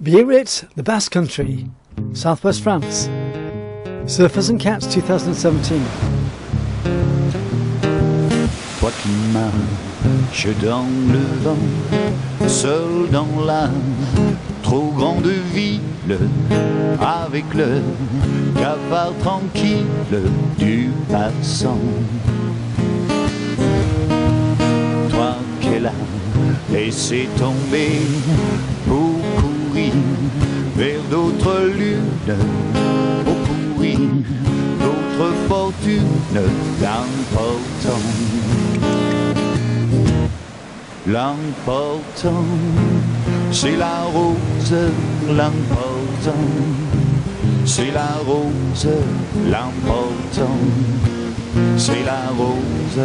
Biarritz, the Basque Country, southwest France. Surfers and Cats 2017. Toi qui marches dans le vent, seul dans la trop grande ville, avec le cafard tranquille du passant. Toi qu'elle a laissé tomber pour courir vers d'autres lunes, pour courir d'autres fortunes, l'important. L'important, c'est la rose, l'important, c'est la rose, l'important, c'est la rose,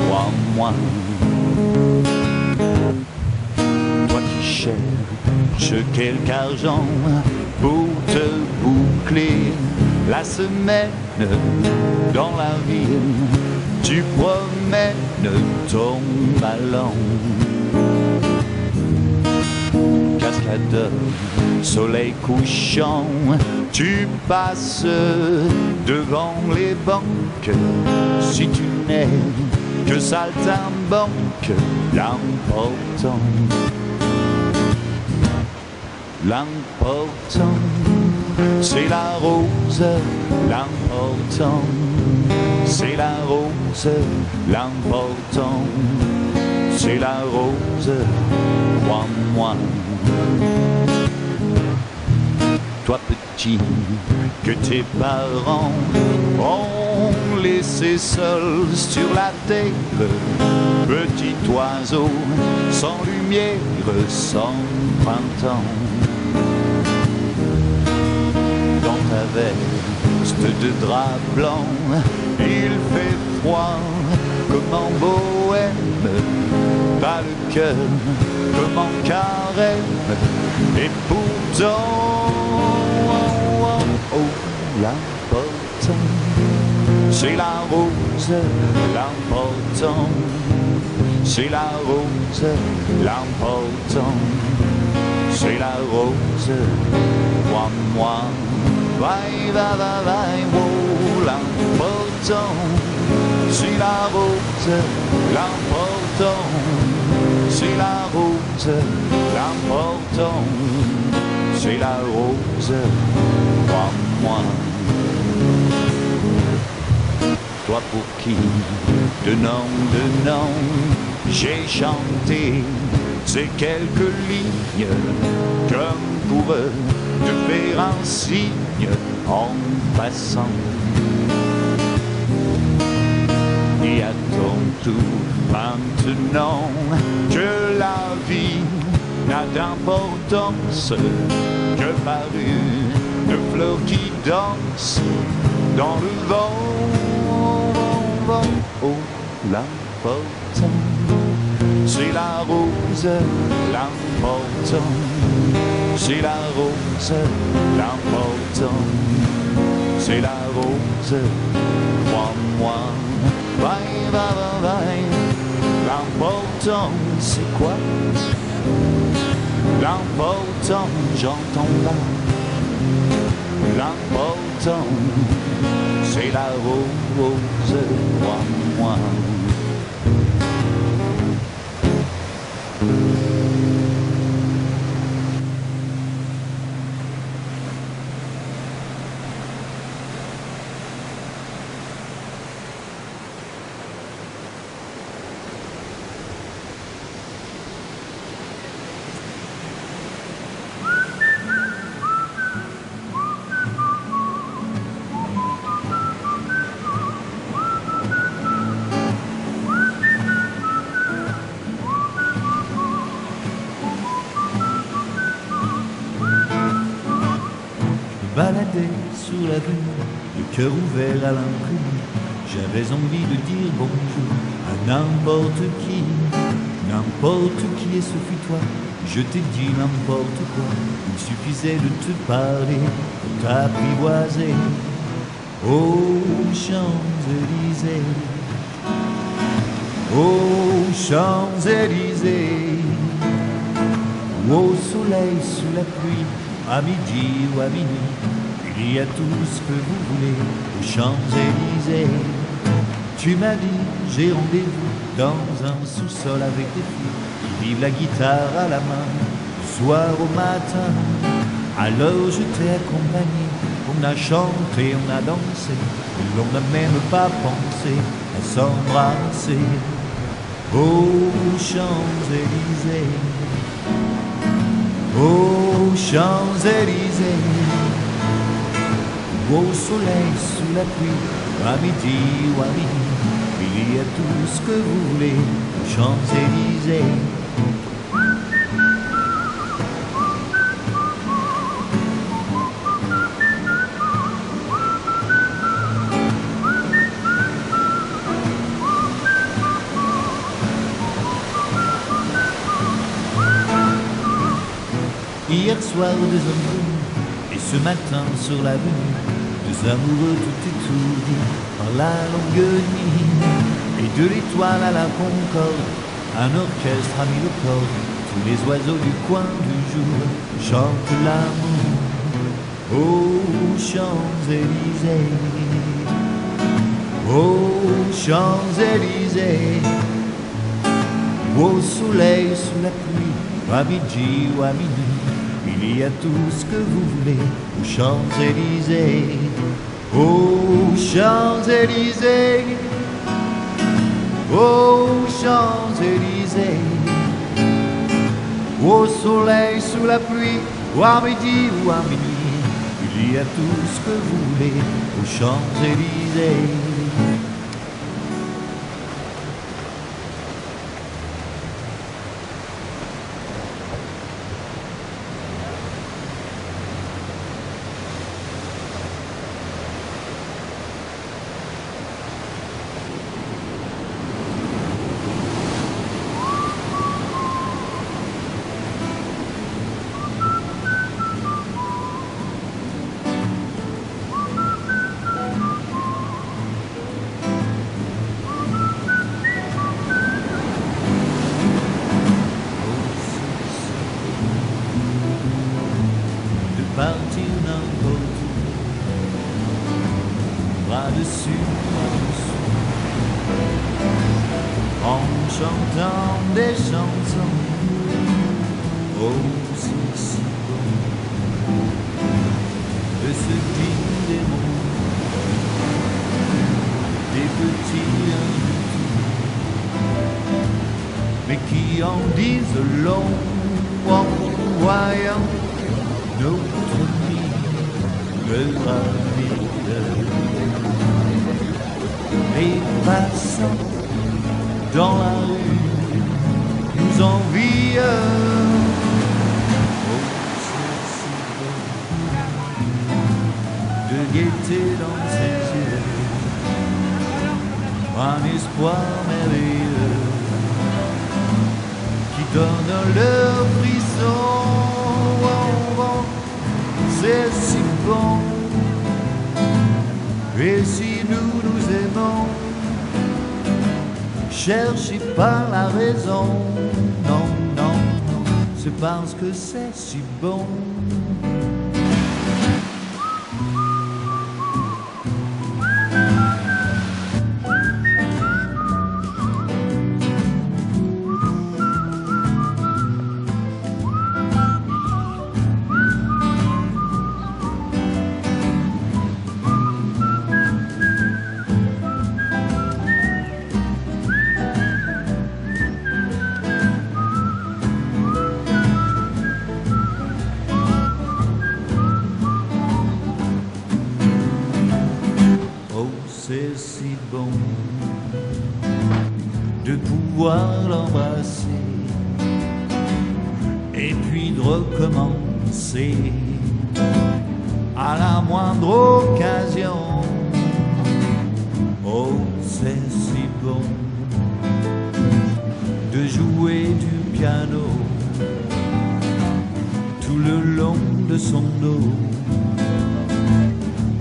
crois-moi. Toi qui cherches quelque argent pour te boucler la semaine dans la ville, tu promènes ton ballon. Cascadeur, soleil couchant, tu passes devant les banques. Si tu n'es que saltimbanque, l'important, l'important, c'est la rose, l'important, c'est la rose, l'important, c'est la rose, crois-moi. Toi petit, que tes parents ont laissé seul sur la terre, petit oiseau, sans lumière, sans printemps. Dans ta veste de drap blanc, il fait froid comme en bohème, pas le cœur comme en carême, et pourtant, oh, l'important, c'est la rose, l'important, c'est la rose, l'important, c'est la rose, crois-moi. Vai, va, va, vai, oh, l'important, c'est la rose, l'important, c'est la rose, l'important, c'est la rose, crois-moi. Toi pour qui, de nom, j'ai chanté ces quelques lignes, comme pour eux, de faire un signe en passant. Et à ton tour, maintenant que la vie n'a d'importance que par une fleur qui danse dans le vent. Oh, l'important, c'est la rose, l'important, c'est la rose, l'important, c'est la rose, crois-moi. Vai, va, va, vai, l'important, c'est quoi? L'important, j'entends pas. L'important, c'est la rose, crois-moi. Baladais sur la rue, le cœur ouvert à l'imprévu. J'avais envie de dire bonjour à n'importe qui et ce fut toi. Je t'ai dit n'importe quoi, il suffisait de te parler pour t'apprivoiser. Aux Champs-Élysées, aux Champs-Élysées, ou au soleil, sous la pluie, à midi ou à minuit, il y a tout ce que vous voulez aux Champs-Élysées. Tu m'as dit, j'ai rendez-vous dans un sous-sol avec des filles qui vivent la guitare à la main, du soir au matin. Alors je t'ai accompagné, on a chanté, on a dansé, et l'on n'a même pas pensé à s'embrasser aux Champs-Élysées, aux Champs-Élysées, au soleil, sous la pluie, à midi ou à minuit, il y a tout ce que vous voulez aux Champs-Élysées. Hier soir, deux hommes venus, et ce matin sur l'avenue, deux amoureux tout étourdis par la longue nuit. Et de l'étoile à la Concorde, un orchestre a mis le corps. Tous les oiseaux du coin du jour chantent l'amour aux Champs-Élysées, aux Champs-Élysées, au soleil, sous la pluie, à midi ou à minuit. Il y a tout ce que vous voulez aux Champs-Élysées, aux Champs-Élysées, aux Champs-Élysées, au soleil, sous la pluie, ou à midi ou à minuit. Il y a tout ce que vous voulez aux Champs-Élysées. Partir n'importe où, bras dessus, en chantant des chansons. Oh, c'est si bon de se dire des mots, des petits mais qui en disent long en voyant notre vie me ravide. Les passants dans la rue nous envient. Oh, c'est si beau de gaieté dans ses yeux, un espoir merveilleux qui donne leur frisson. C'est si bon, et si nous nous aimons, cherchez pas la raison, non, non, non, c'est parce que c'est si bon. C'est si bon de pouvoir l'embrasser et puis de recommencer à la moindre occasion. Oh, c'est si bon de jouer du piano tout le long de son dos,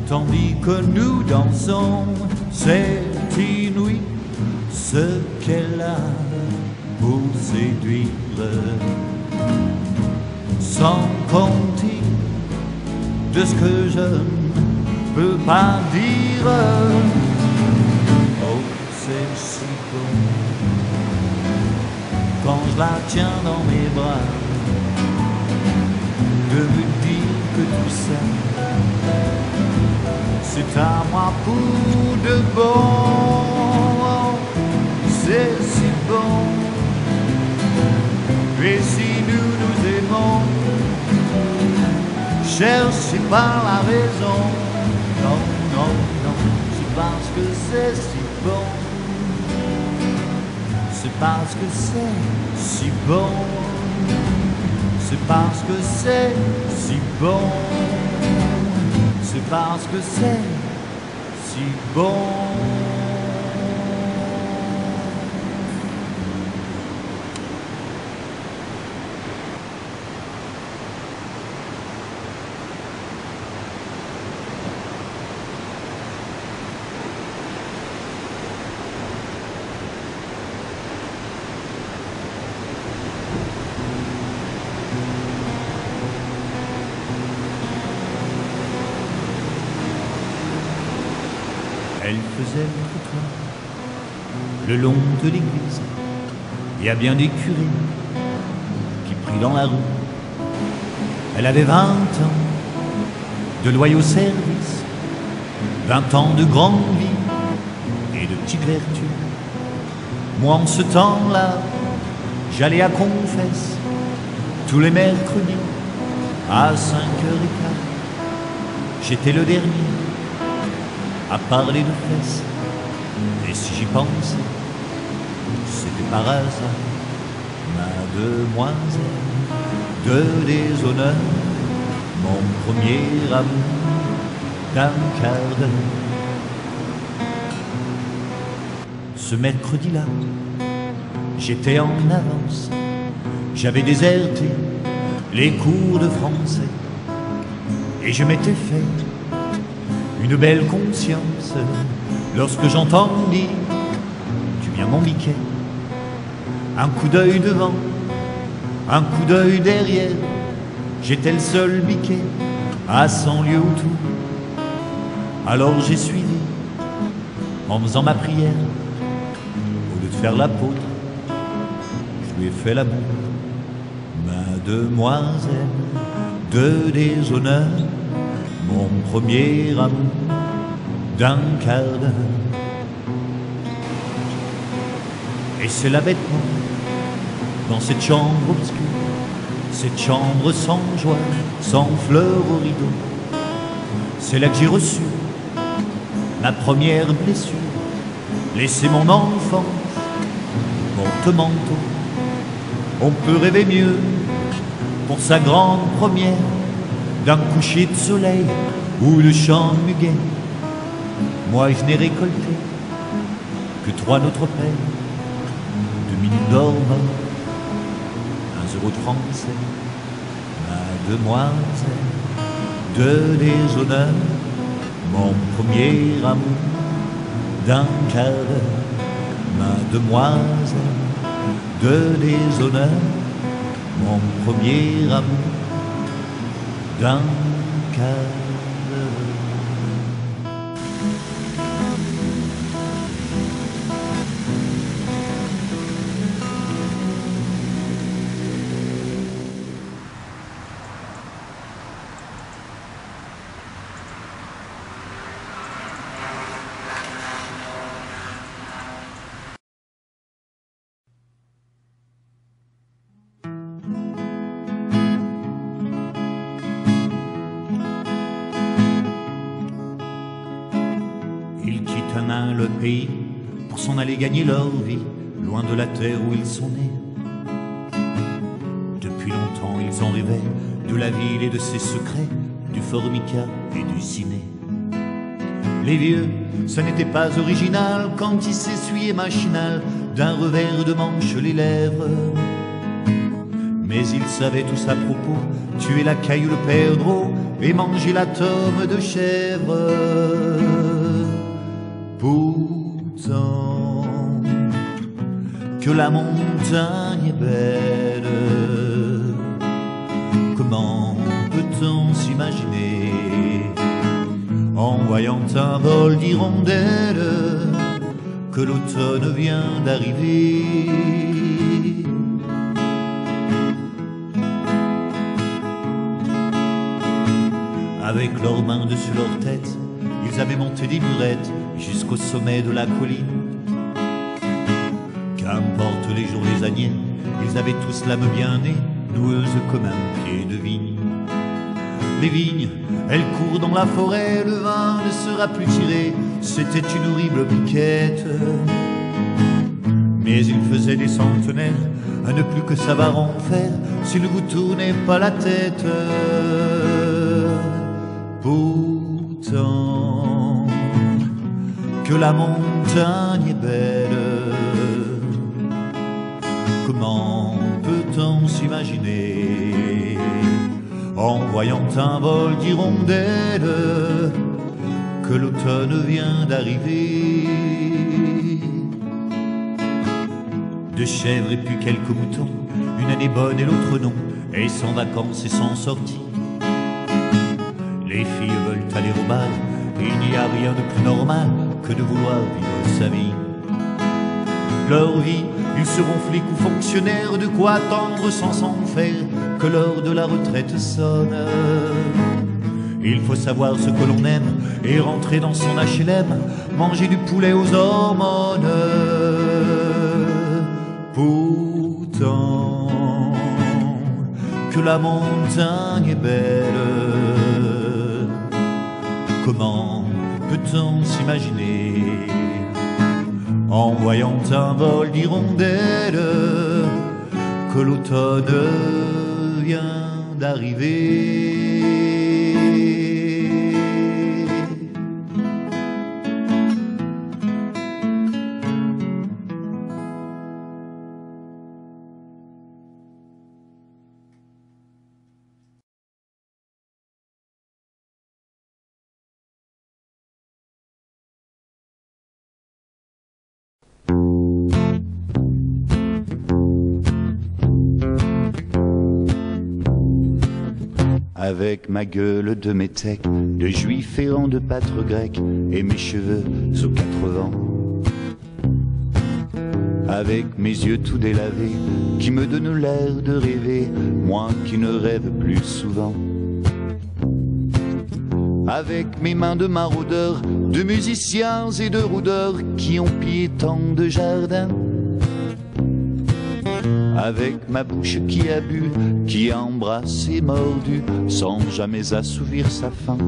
tandis que nous dansons. C'est inouï ce qu'elle a pour séduire. sans compter de ce que je ne peux pas dire. Oh, c'est si bon quand je la tiens dans mes bras, de me dire que tout ça, c'est à moi pour de bon. C'est si bon. Et si nous nous aimons, cherchez pas la raison. Non, non, non, c'est parce que c'est si bon. C'est parce que c'est si bon. C'est parce que c'est si bon. C'est parce que c'est si bon. Elle faisait le trottoir le long de l'église. Il y a bien des curés qui prient dans la rue. Elle avait 20 ans de loyaux services, 20 ans de grande vie et de petites vertus. Moi en ce temps-là, j'allais à confesse tous les mercredis à 5h15. J'étais le dernier à parler de fesses, et si j'y pensais, c'était par hasard. Ma demoiselle de déshonneur, mon premier amour d'un quart d'heure. Ce mercredi-là, j'étais en avance, j'avais déserté les cours de français, et je m'étais fait une belle conscience lorsque j'entendis du bien mon Mickey. Un coup d'œil devant, un coup d'œil derrière, j'étais le seul Mickey à 100 lieues autour. Alors j'ai suivi en faisant ma prière. Au lieu de faire l'apôtre, je lui ai fait l'amour. Ma demoiselle de déshonneur, mon premier amour d'un quart d'heure. Et c'est là bêtement, dans cette chambre obscure, cette chambre sans joie, sans fleurs au rideau, c'est là que j'ai reçu ma première blessure. Laissez mon enfance, porte-manteau. On peut rêver mieux pour sa grande première, d'un coucher de soleil ou de chant de muguet. Moi je n'ai récolté que 3 notre père, 2 minutes d'or, 1 euro de français. Ma demoiselle de déshonneur, mon premier amour d'un quart d'heure. Ma demoiselle de déshonneur, mon premier amour d'un quart d'heure. Le pays pour s'en aller gagner leur vie, loin de la terre où ils sont nés. Depuis longtemps ils en rêvaient, de la ville et de ses secrets, du Formica et du ciné. Les vieux, ça n'était pas original quand ils s'essuyaient machinal d'un revers de manche les lèvres. Mais ils savaient tous à propos tuer la caille ou le perdreau et manger la tome de chèvre. Pourtant, que la montagne est belle, comme peut-on s'imaginer en voyant un vol d'hirondelles que l'automne vient d'arriver? Avec leurs mains dessus leur tête, ils avaient monté des murettes jusqu'au sommet de la colline. Qu'importe les jours, les années, ils avaient tous l'âme bien née, noueuse comme un pied de vigne. Les vignes, elles courent dans la forêt, le vin ne sera plus tiré, c'était une horrible piquette. Mais il faisait des centenaires à ne plus que savoir en faire s'il ne vous tournait pas la tête. Pourtant, que la montagne est belle, comment peut-on s'imaginer en voyant un vol d'hirondelles que l'automne vient d'arriver? Deux chèvres et puis quelques moutons, une année bonne et l'autre non, et sans vacances et sans sortie. Les filles veulent aller au bal, et il n'y a rien de plus normal que de vouloir vivre sa vie. Leur vie, ils seront flics ou fonctionnaires, de quoi attendre sans s'en faire que l'heure de la retraite sonne. Il faut savoir ce que l'on aime et rentrer dans son HLM, manger du poulet aux hormones. Pourtant, que la montagne est belle, comment peut-on s'imaginer en voyant un vol d'hirondelles que l'automne vient d'arriver? Avec ma gueule de métèque, de juif errant de pâtre grec, et mes cheveux aux 80. Avec mes yeux tout délavés, qui me donnent l'air de rêver, moi qui ne rêve plus souvent. Avec mes mains de maraudeurs, de musiciens et de rôdeurs, qui ont pillé tant de jardins. Avec ma bouche qui a bu, qui a embrassé, mordu, sans jamais assouvir sa faim.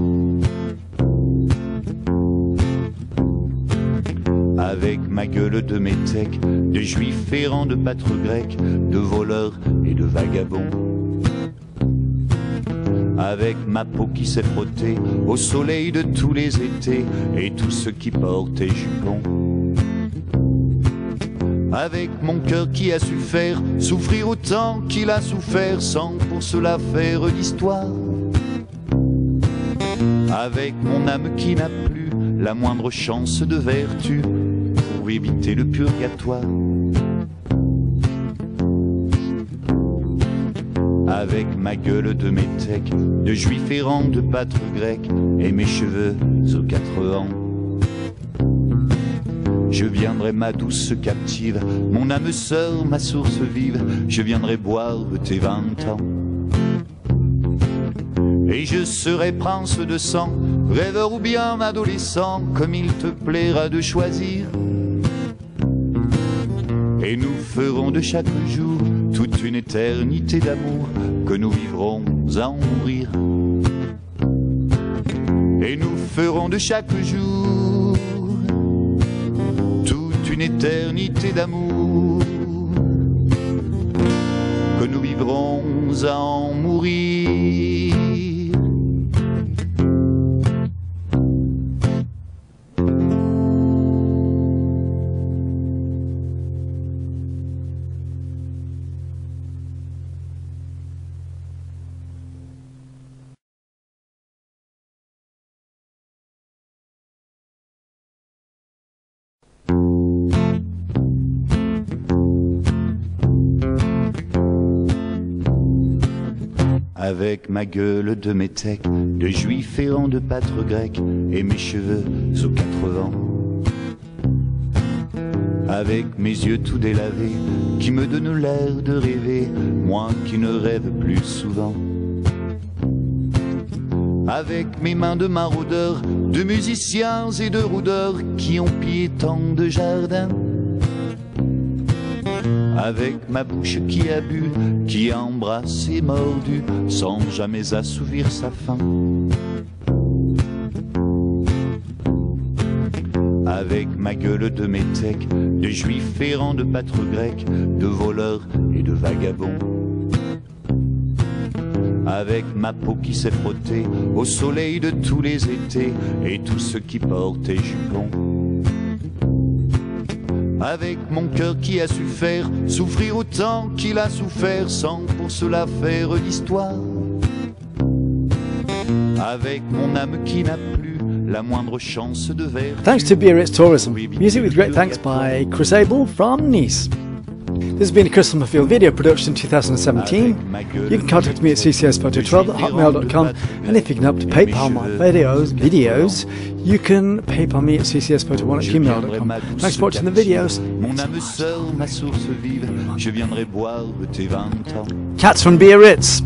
Avec ma gueule de métèque, de juif errant de pâtre grec, de voleurs et de vagabonds. Avec ma peau qui s'est frottée au soleil de tous les étés, et tous ceux qui portaient jupons. Avec mon cœur qui a su faire souffrir autant qu'il a souffert, sans pour cela faire d'histoire. Avec mon âme qui n'a plus la moindre chance de vertu pour éviter le purgatoire. Avec ma gueule de métèque, de juif errant de pâtre grec, et mes cheveux aux 80. Je viendrai ma douce captive, mon âme sœur, ma source vive, je viendrai boire tes 20 ans. Et je serai prince de sang, rêveur ou bien adolescent, comme il te plaira de choisir. Et nous ferons de chaque jour toute une éternité d'amour, que nous vivrons à en mourir. Et nous ferons de chaque jour une éternité d'amour, que nous vivrons à en mourir. avec ma gueule de métèque, de juif errant de pâtre grec, et mes cheveux aux 80. Avec mes yeux tout délavés, qui me donnent l'air de rêver, moi qui ne rêve plus souvent. Avec mes mains de maraudeurs, de musiciens et de rôdeurs, qui ont pillé tant de jardins. Avec ma bouche qui a bu, qui a embrassé, mordu, sans jamais assouvir sa faim. Avec ma gueule de métèque, de juif errant de pâtre grec, de voleurs et de vagabonds. Avec ma peau qui s'est frottée au soleil de tous les étés, et tous ceux qui portaient jupons. Avec mon cœur qui a su faire souffrir autant qu'il a souffert, sans pour cela faire d'histoire. Avec mon âme qui n'a plus la moindre chance de vertu. Thanks to Biarritz Tourism. Music with great thanks by Chris Abel from Nice. This has been a Chris Summerfield video production in 2017. You can contact me at ccsphoto12@hotmail.com, and if you can help to PayPal my videos, you can PayPal me at ccsphoto1@gmail.com. Thanks for watching the videos. Mon âme sœur, ma source vive, je viendrai boire de tes 20 ans. Cats from Biarritz.